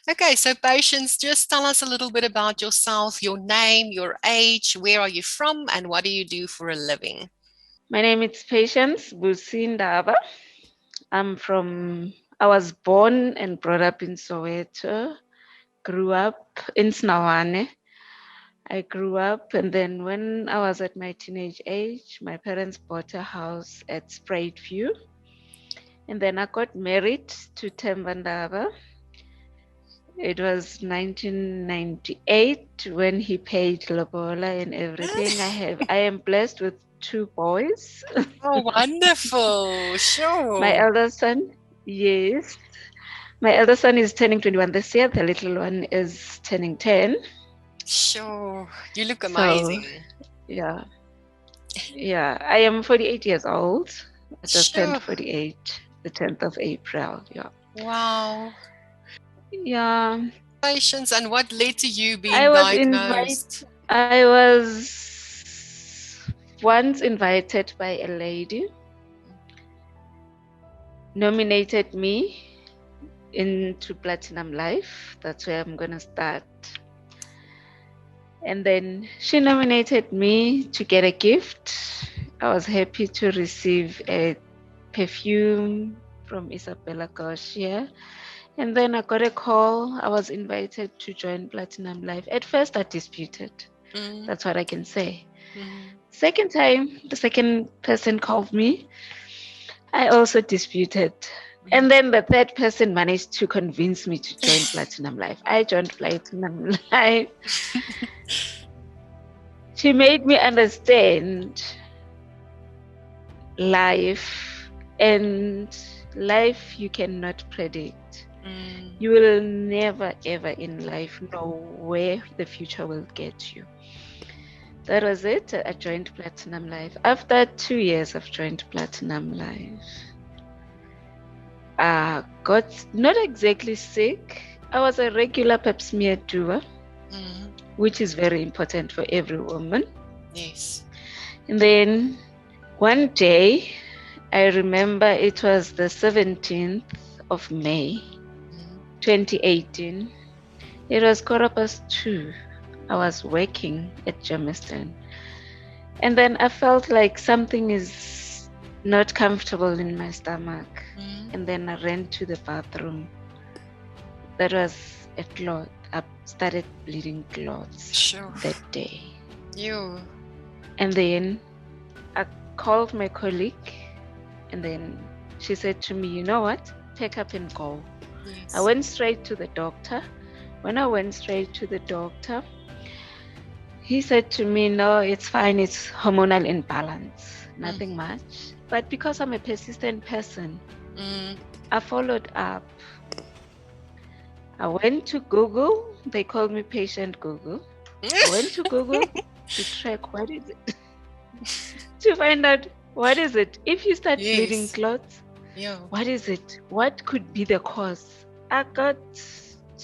Okay, so Patience, just tell us a little bit about yourself, your name, your age, where are you from, and what do you do for a living? My name is Patience Ndaba. I was born and brought up in Soweto, grew up in Snawane. I grew up, and then when I was at my teenage age, my parents bought a house at Spruit View. And then I got married to Ndaba. It was 1998 when he paid lobola and everything. I am blessed with two boys. Oh, wonderful. My Sure. eldest son, yes. My eldest son is turning 21 this year. The little one is turning 10. Sure. You look So, amazing. yeah, yeah. I am 48 years old. I just turned Sure. 48 the 10th of April. Yeah. Wow. Yeah. Patience, and what led to you I being was invited. diagnosed? I was once invited by a lady, nominated me into Platinum Life. That's where I'm gonna start. And then she nominated me to get a gift. I was happy to receive a perfume from Isabella Garcia. And then I got a call. I was invited to join Platinum Life. At first, I disputed. Mm, That's what I can say. mm. Second time, the second person called me. I also disputed. And then the third person managed to convince me to join Platinum Life. I joined Platinum Life. She made me understand life, and life you cannot predict. Mm. You will never ever in life know where the future will get you. That was it. I joined Platinum Life. After 2 years of joined Platinum Life, got not exactly sick. I was a regular pap smear doer, Mm. which is very important for every woman. Yes. And then one day, I remember it was the 17th of May, Mm. 2018. It was 2:15. I was working at Jamestown. And then I felt like something is not comfortable in my stomach. Mm. And then I ran to the bathroom. That was a clot. I started bleeding clots Sure. that day. You. And then I called my colleague, and then she said to me, "You know what? Pack up and go." I Yes. went straight to the doctor. When I went straight to the doctor, he said to me, "No, it's fine. It's hormonal imbalance. Mm. Nothing much." But because I'm a persistent person, Mm. I followed up. I went to Google. They called me patient Google. I went to Google to track what is it, to find out what is it. If you start bleeding Yes. clots, Yeah. what is it? What could be the cause? I got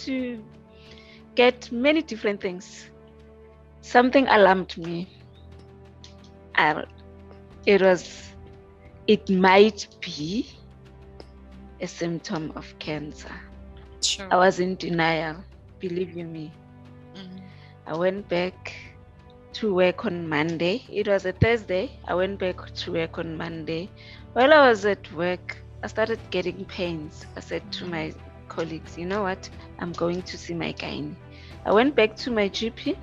to get many different things. Something alarmed me. I, it was, it might be a symptom of cancer. I Sure. was in denial, believe you me. Mm. I went back to work on Monday. It was a Thursday. I went back to work on Monday. While I was at work, I started getting pains. I said to Mm. my colleagues, "You know what? I'm going to see my gynae." I went back to my GP.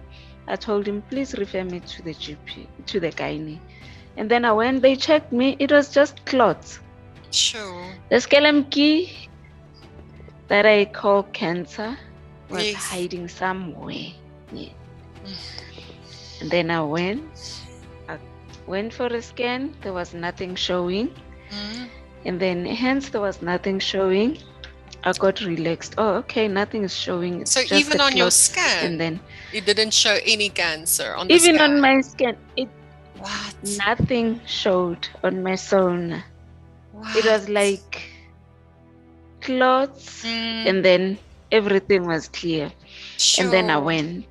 I told him, "Please refer me to the GP, to the gynae." And then I went, they checked me. It was just clots. Sure. The scalemki that I call cancer was Yes. hiding somewhere. Yeah. Mm. And then I went for a scan. There was nothing showing. Mm. And then hence there was nothing showing. I got relaxed. Oh, okay, nothing is showing. So It's just even the on your clots. And scan, then it didn't show any cancer on the even on scan. my scan, it What? nothing showed on my zone. It was What? like clots, Mm. and then everything was clear. And then I Sure. went.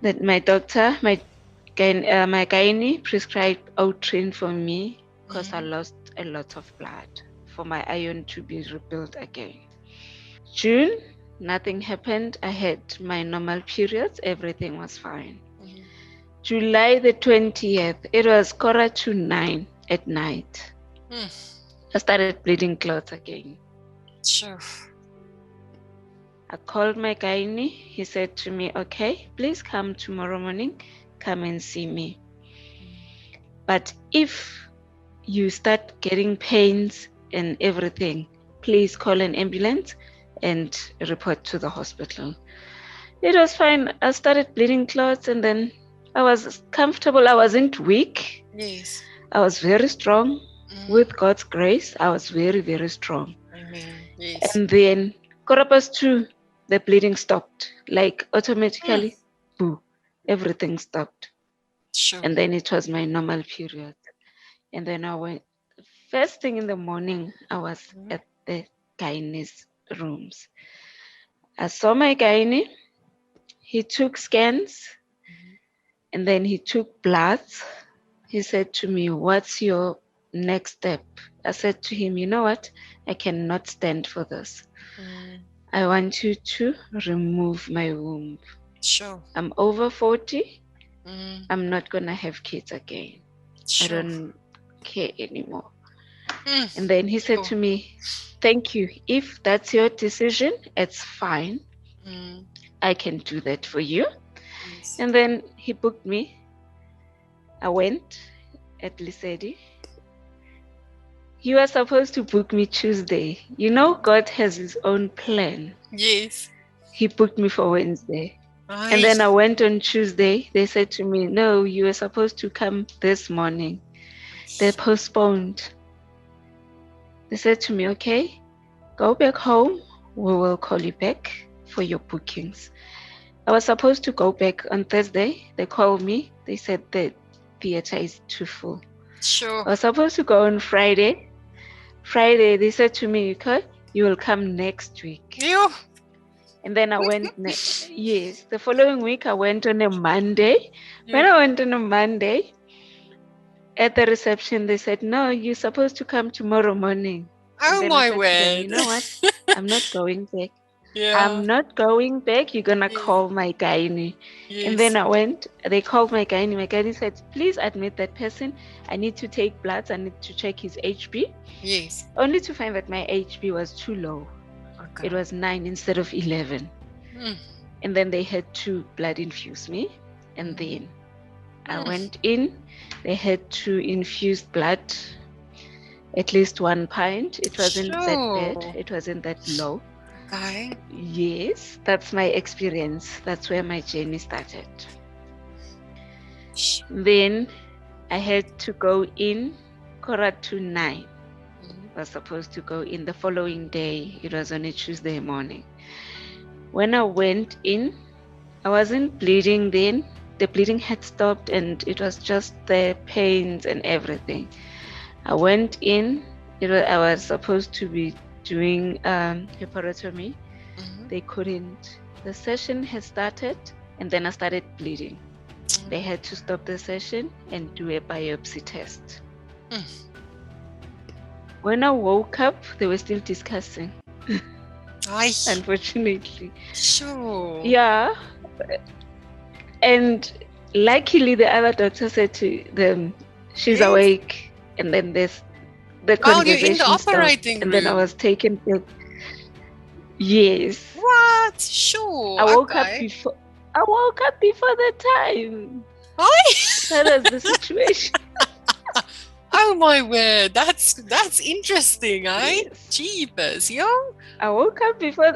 That my doctor, my gynae prescribed Outrin for me because I Mm. lost a lot of blood for my iron to be rebuilt again. June, Nothing happened. I had my normal periods. Everything was fine. Mhm. July the 20th, it was 9:15 at night. Mm. I started bleeding clots again. Sure. I called my gynae. He said to me, okay, please come tomorrow morning. Come and see me. But if you start getting pains and everything, please call an ambulance and report to the hospital. It was fine. I started bleeding clots and then I was comfortable. I wasn't weak. Yes. I was very strong. Mm. With God's grace, I was very, very strong. Amen. Yes. And then, quarter past 2, the bleeding stopped. Like Mm. automatically, boo, everything stopped. Sure. And then it was my normal period. And then I went, first thing in the morning, I was Mhm. at the gynae's rooms. I saw my gynae. He took scans Mhm. and then he took bloods. He said to me, what's your next step? I said to him, you know what? I cannot stand for this. Mm. I want you to remove my womb. Sure. I'm over 40. Mm. I'm not going to have kids again. I Sure. don't care anymore. Mm. And then he said Sure. to me, thank you. If that's your decision, it's fine. Mm. I can do that for you. Yes. And then he booked me. I went at Lisedi. He was supposed to book me Tuesday. You know, God has his own plan. Yes. He booked me for Wednesday. And Aye. then I went on Tuesday. They said to me, no, you were supposed to come this morning. They postponed. They said to me, okay, go back home. We will call you back for your bookings. I was supposed to go back on Thursday. They called me. They said the theater is too full. Sure. I was supposed to go on Friday. Friday, they said to me, okay, you will come next week. You. And then I went, yes, the following week I went on a Monday. When You. I went on a Monday, at the reception, they said, no, you're supposed to come tomorrow morning. And Oh then I my said to them, you word. know what? I'm not going back. Yeah. I'm not going back. You're going to Yes. call my gynae. And then Yes. I went, they called my gynae. My gynae said, please admit that person. I need to take bloods. I need to check his HB. Yes. Only to find that my HB was too low. It Okay. was 9 instead of 11. Mm. And then they had to blood infuse me. And Mm. then I Mm. went in. They had to infuse blood at least 1 pint. It wasn't that bad. Sure. It wasn't that low. Okay. Yes, that's my experience. That's where my journey started. Sh- Then I had to go in quarter to 9. Mhm. I was supposed to go in the following day. It was on a Tuesday morning. When I went in, I wasn't bleeding then. The bleeding had stopped and it was just the pains and everything. I went in. I was supposed to be doing hyperotomy. Mhm. They couldn't. The session had started and then I started bleeding. They Mm. had to stop the session and do a biopsy test. Mm. When I woke up, they were still discussing, Aye. unfortunately. Sure. Yeah. And luckily, the other doctor said to them, she's Yes. awake. And then the While you're in the conversation stopped. operating And then I room. was taken back. Yes. What? I Sure. woke up Okay. before I woke up before the time. Aye. That was the situation. Oh my word. That's interesting, eh? Yes. Jeepers, yo. I woke up before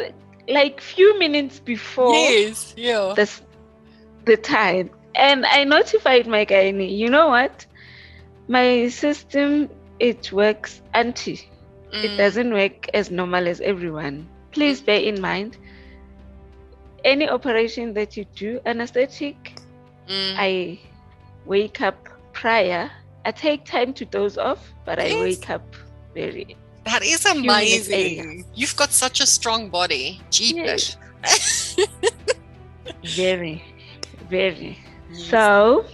like few minutes before Yes. Yeah. the the time. And I notified my gynae, you know what? My system, it works anti. It Mm. doesn't work as normal as everyone. Mm. Please bear in mind, any operation that you do, anesthetic, Mm. I wake up prior. I take time to doze off, but I Yes. wake up very That is few minutes earlier. amazing. You've got such a strong body. Yes, Jeepers. very, very. Yes. So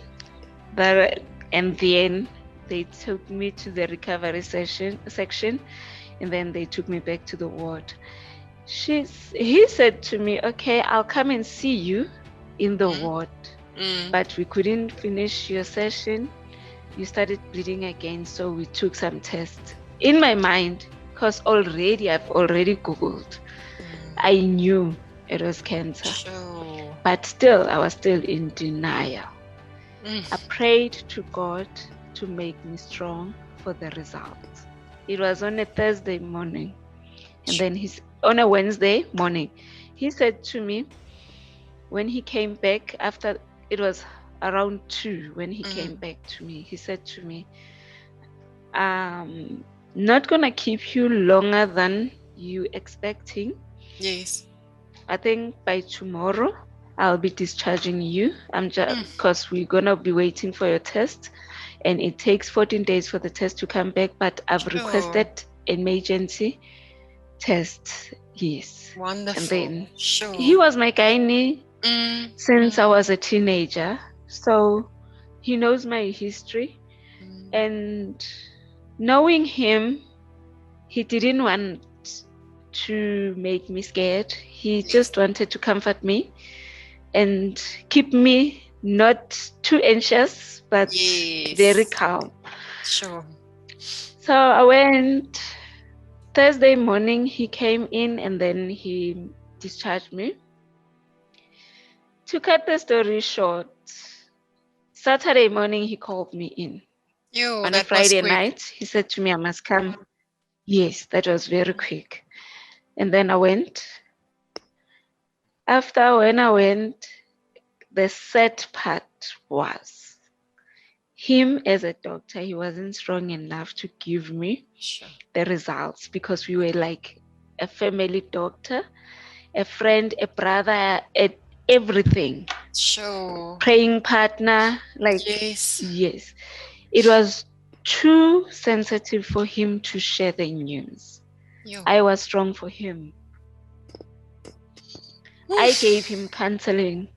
that, and then they took me to the recovery section, and then they took me back to the ward. He said to me, okay, I'll come and see you in the Mm, ward. mm, But we couldn't finish your session. You started bleeding again, so we took some tests. In my mind, because I've already Googled, mm. I knew it was cancer. Sure. But still, I was still in denial. Mm, I prayed to God to make me strong for the results. It was on a Thursday morning, and sure. then on a Wednesday morning, he said to me when he came back after it was around 2 when he came Mm, back to me, he said to me, um, not gonna keep you longer than you expecting. yes. I think by tomorrow I'll be discharging you. I'm just Mm, because we're gonna be waiting for your test, and it takes 14 days for the test to come back. But I've sure. requested emergency test. Yes, and Wonderful. then he Sure. was my gynae Mm, since I mm, was a teenager, so he knows my history. mm. And knowing him, he didn't want to make me scared. He Yes. just wanted to comfort me and keep me not too anxious, but very Yes. calm. Sure. So I went Thursday morning, he came in and then he discharged me. To cut the story short, Saturday morning he called me in. Yo, On a that was Friday quick. night, he said to me, I must come. Yes, that was very quick. And then I went. After when I went, the sad part was him as a doctor, he wasn't strong enough to give me Sure. the results because we were like a family doctor, a friend, a brother, everything. Sure. Praying partner, like, Yes. yes. It was too sensitive for him to share the news. Yo. I was strong for him. I gave him counseling.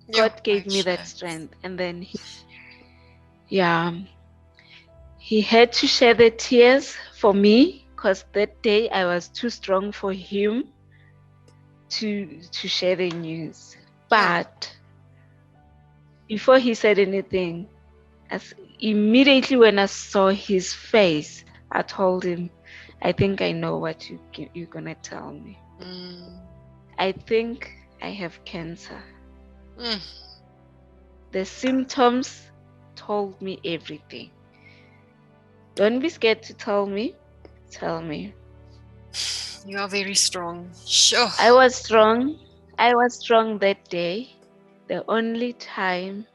Yo, God gave me that patience. strength. And then, yeah, he had to share the tears for me because that day I was too strong for him to share the news. Yo. But before he said anything, as immediately when I saw his face, I told him, I think I know what you're gonna tell me. Mm, I think I have cancer. mm. The symptoms told me everything. Don't be scared to tell me. Tell me. You are very strong. Sure. I was strong. I was strong that day. The only time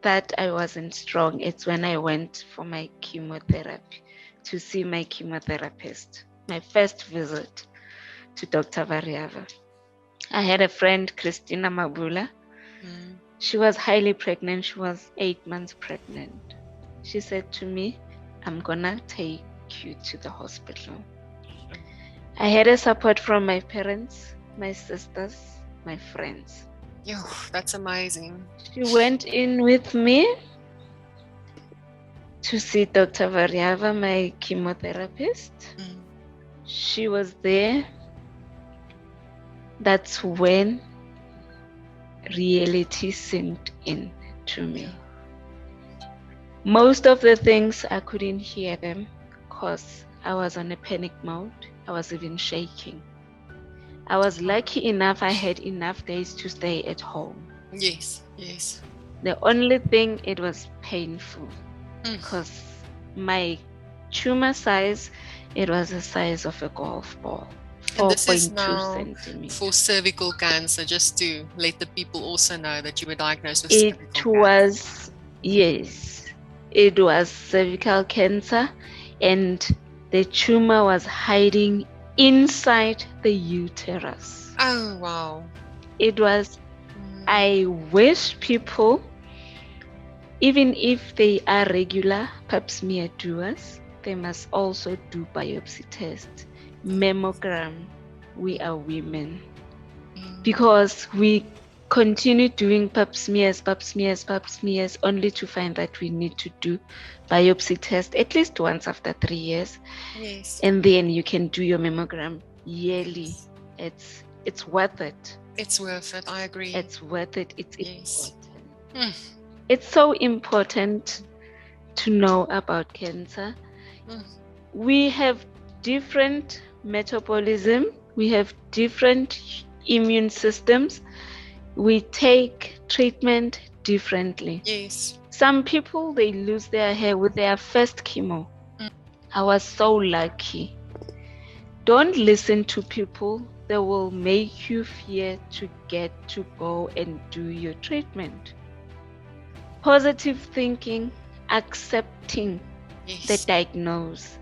that I wasn't strong, it's when I went for my chemotherapy to see my chemotherapist. My first visit to Dr. Variava. I had a friend, Christina Mabula. Mm, She was highly pregnant. She was 8 months pregnant. She said to me, I'm gonna take you to the hospital. sure. I had a support from my parents, my sisters, my friends. Yo, that's amazing. She went in with me to see Dr. Variava, my chemotherapist. Mm, She was there. That's when reality sinked in to yeah. me. Most of the things I couldn't hear them because I was on a panic mode. I was even shaking. I was lucky enough I had enough days to stay at home. Yes, yes. The only thing it was painful Mm. because my tumor size, it was the size of a golf ball, And this is 4.2 now for centimeter. cervical cancer, just to let the people also know that you were diagnosed with It cervical cancer. was, yes, it was cervical cancer, and the tumor was hiding inside the uterus. Oh, wow. It was, Mm, I wish people, even if they are regular pap smear doers, they must also do biopsy test, mammogram. We are women mm, because we continue doing pap smears, only to find that we need to do biopsy test at least once after 3 years, yes. and then you can do your mammogram. yearly. Yes. It's worth it. It's worth it. I agree. It's worth it. It's Yes. important. Mm, It's so important to know about cancer. mm, We have different metabolism, we have different immune systems, we take treatment differently. yes. Some people, they lose their hair with their first chemo. Mm, I was so lucky. Don't listen to people that will make you fear to get to go and do your treatment. Positive thinking, accepting the yes. diagnosis.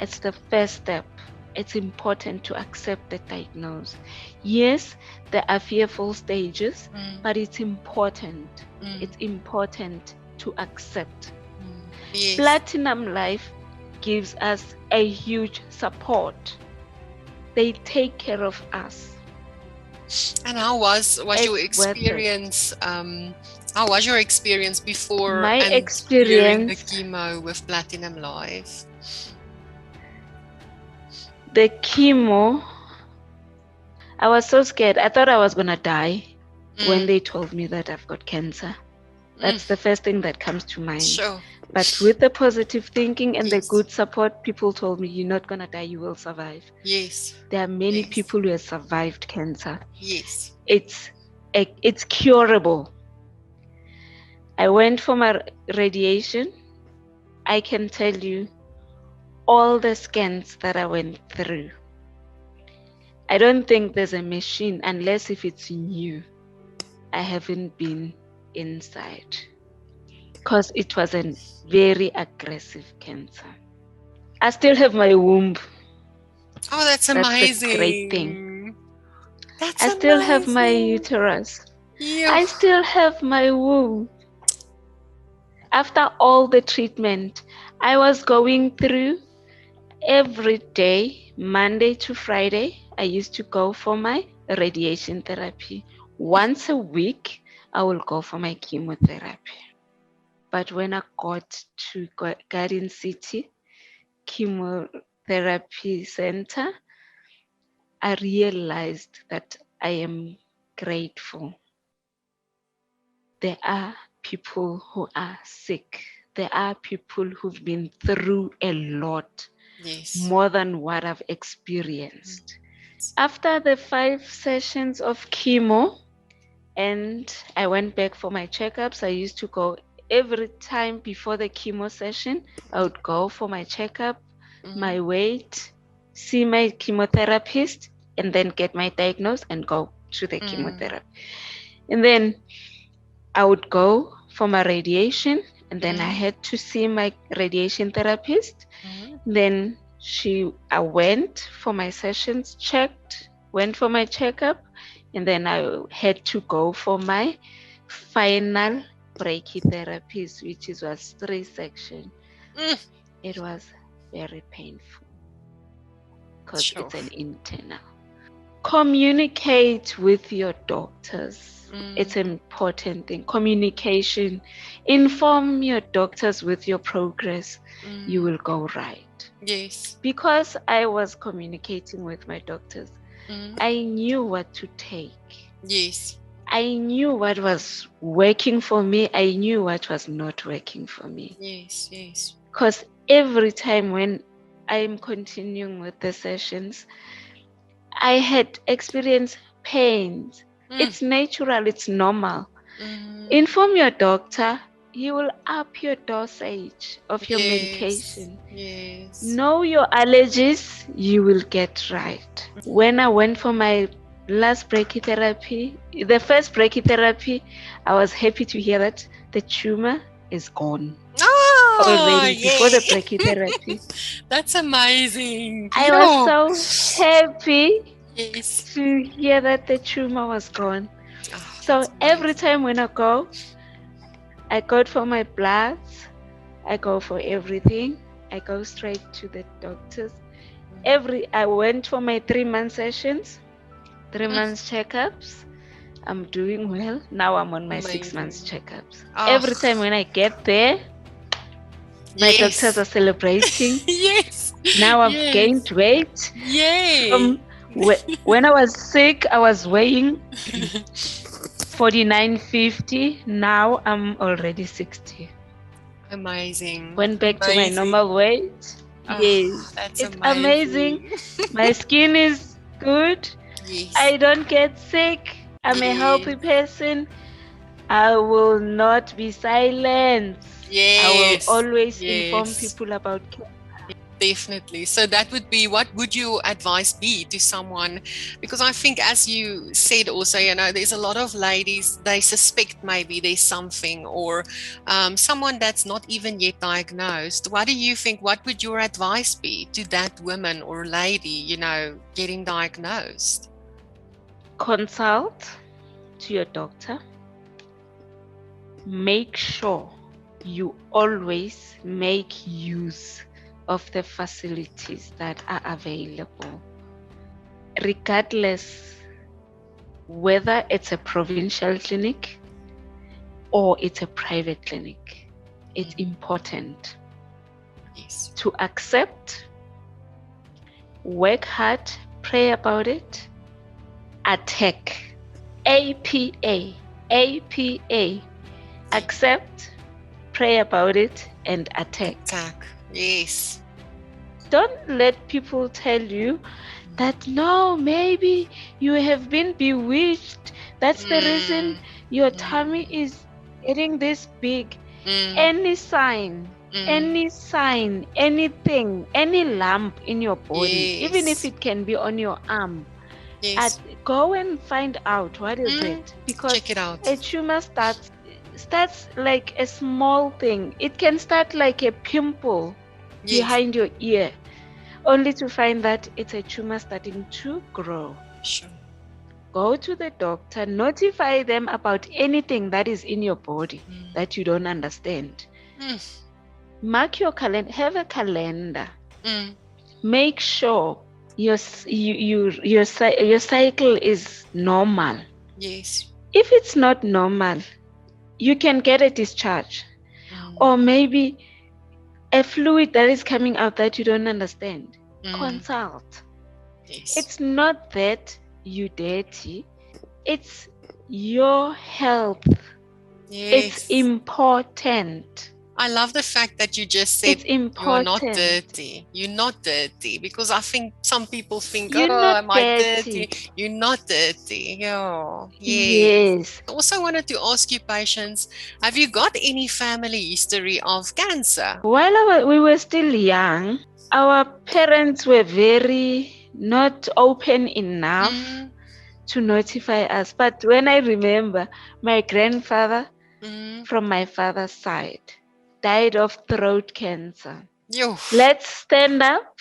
It's the first step. It's important to accept the diagnosis. Yes, there are fearful stages, Mm, but it's important. mm, It's important to accept. mm. Yes. Platinum Life gives us a huge support. They take care of us. And how was your It's worth it. experience? How was your experience before My and during the experience, chemo with Platinum Life? the chemo, I was so scared. I thought I was going to die when Mm, they told me that I've got cancer. That's mm, the first thing that comes to mind. sure. But with the positive thinking and the Yes. good support, people told me, you're not going to die, you will survive. Yes. There are many Yes. people who have survived cancer. Yes. It's it's curable. I went for my radiation. I can tell you all the scans that I went through. I don't think there's a machine, unless if it's new. I haven't been inside because it was a very aggressive cancer. I still have my womb. Oh, that's That's the great thing. amazing. That's I still have my amazing. uterus. You. I still have my womb. After all the treatment I was going through every day, Monday to Friday, I used to go for my radiation therapy. Once a week, I will go for my chemotherapy. But when I got to Garden City Chemotherapy Center, I realized that I am grateful. There are people who are sick. There are people who've been through a lot, Yes. more than what I've experienced. After the 5 sessions of chemo, and I went back for my checkups, I used to go every time before the chemo session. I would go for my checkup, Mm, my weight, see my chemotherapist, and then get my diagnosis and go to the mm, chemotherapy. And then I would go for my radiation, and then I mm, had to see my radiation therapist. mm. Then I went for my sessions, checked, went for my checkup, and then I had to go for my final brachytherapies, which was 3 section. Mm. It was very painful because Sure. it's an internal. Communicate with your doctors. It's an Mm, important thing. Communication. Inform your doctors with your progress. You mm. will go right. Yes. Because I was communicating with my doctors, Mm. I knew what to take. Yes. I knew what was working for me. I knew what was not working for me. Yes. Yes. Because every time when I'm continuing with the sessions, I had experienced pains. Mm, It's natural, it's normal. mm. Inform your doctor. He will up your dosage of your Yes. medication. Yes. Know your allergies, you will get right. When I went for my last brachytherapy, the first brachytherapy, I was happy to hear that the tumor is gone Oh, already before the yay. brachytherapy. That's amazing. I was Yo. so happy Yes. to hear that the tumor was gone. Oh, So that's every amazing. time when I go for my bloods, I go for everything. I go straight to the doctors. Mm, I went for my 3 month sessions, three mm. months checkups. I'm doing well. Now I'm on my 6 months Amazing. checkups. Oh, Every time when I get there, my doctors yes. are celebrating. Yes. Now I've gained Yes. weight from Yay. When I was sick, I was weighing 49.50. Now I'm already 60. Amazing. Went back to my Amazing. normal weight. Oh, Yes, that's it's amazing. amazing. My skin is good. Yes. I don't get sick. I'm a healthy Yes. person. I will not be silent. I will Yes. always inform Yes. people about care. Definitely. So that would be, what would your advice be to someone? Because I think, as you said also, there's a lot of ladies, they suspect maybe there's something, or someone that's not even yet diagnosed. What do you think? What would your advice be to that woman or lady, getting diagnosed? Consult to your doctor. Make sure you always make use of the facilities that are available, regardless whether it's a provincial clinic or it's a private clinic. It's important Yes. to accept, work hard, pray about it, attack. APA, APA. Accept, pray about it, and attack. Attack. Yes. Don't let people tell you that no, maybe you have been bewitched. That's the reason your tummy is getting this big. Any sign, anything, any lump in your body, even if Yes. it can be on your arm, Yes. go and find out what is Mm. it. Check Because it out. a tumor starts like a small thing. It can start like a pimple Yes. behind your ear, only to find that it's a tumor starting to grow. Sure. Go to the doctor, notify them about anything that is in your body that you don't understand. Mark your calendar, have a calendar. Make sure your cycle is normal. Yes. If it's not normal, you can get a discharge, or maybe a fluid that is coming out that you don't understand. Consult. Yes. It's not that you dirty, it's your health. It's Yes. important. I love the fact that you just said It's you are not important. dirty. You're not dirty, because I think some people think, You're oh, not am I dirty? dirty. You're not dirty. Yeah. Yes. Yes. I also wanted to ask you, Patience, have you got any family history of cancer? While we were still young, our parents were very not open enough to notify us. But when I remember, my grandfather from my father's side died of throat cancer. Yo. Let's stand up,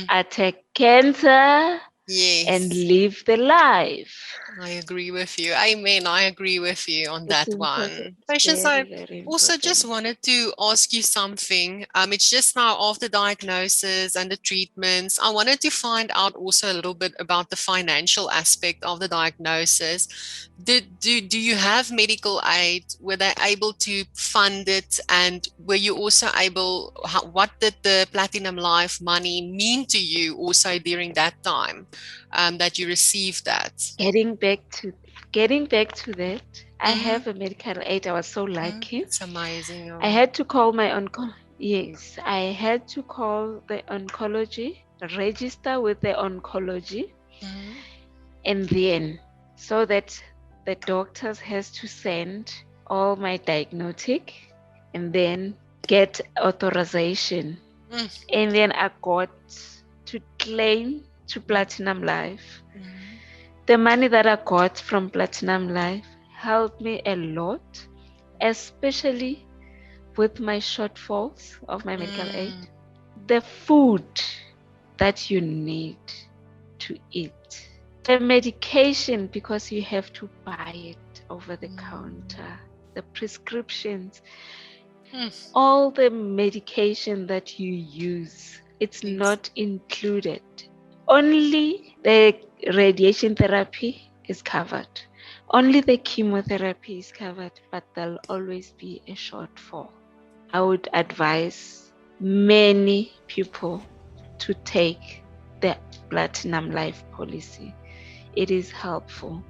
attack cancer, and Yes. live the life. I agree with you. Amen. I agree with you on It's that important. one. It's Patience, very, I very also just important. wanted to ask you something. It's just now after diagnosis and the treatments. I wanted to find out also a little bit about the financial aspect of the diagnosis. Do you have medical aid? Were they able to fund it? And were you also able, what did the Platinum Life money mean to you also during that time? That you received that? Getting back to that, I have a medical aid. I was so lucky. It's amazing. I Oh. had to call my yes, I had to call the oncology, register with the oncology, and then so that the doctors has to send all my diagnostic and then get authorization. And then I got to claim to Platinum Life. The money that I got from Platinum Life helped me a lot, especially with my shortfalls of my medical aid. The food that you need to eat, the medication, because you have to buy it over the counter, the prescriptions, all the medication that you use, it's not included. Only the radiation therapy is covered. Only the chemotherapy is covered, but there'll always be a shortfall. I would advise many people to take the Platinum Life policy. It is helpful.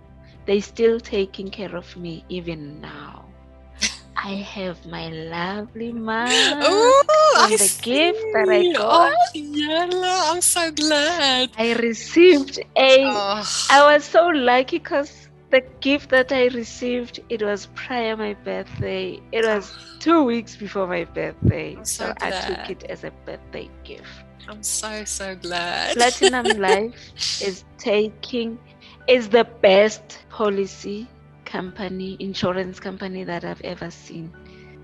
They're still taking care of me even now. I have my lovely mug Oh, I from the gift that I see. got. Oh, Yella, I'm so glad. I received a, I Oh, was so lucky because the gift that I received, it was prior my birthday. It was oh, 2 weeks before my birthday. I'm So so I took glad. it as a birthday gift. I'm so, so glad. Platinum Life is the best policy company, insurance company that I've ever seen.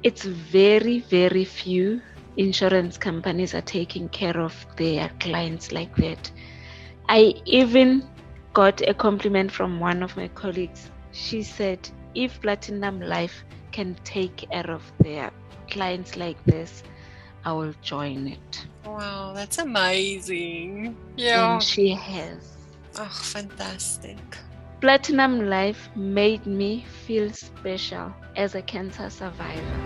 It's very, very few insurance companies are taking care of their clients like that. I even got a compliment from one of my colleagues. She said, if Platinum Life can take care of their clients like this, I will join it. Wow, that's amazing. And Yeah. she has. Oh, fantastic. Platinum Life made me feel special as a cancer survivor.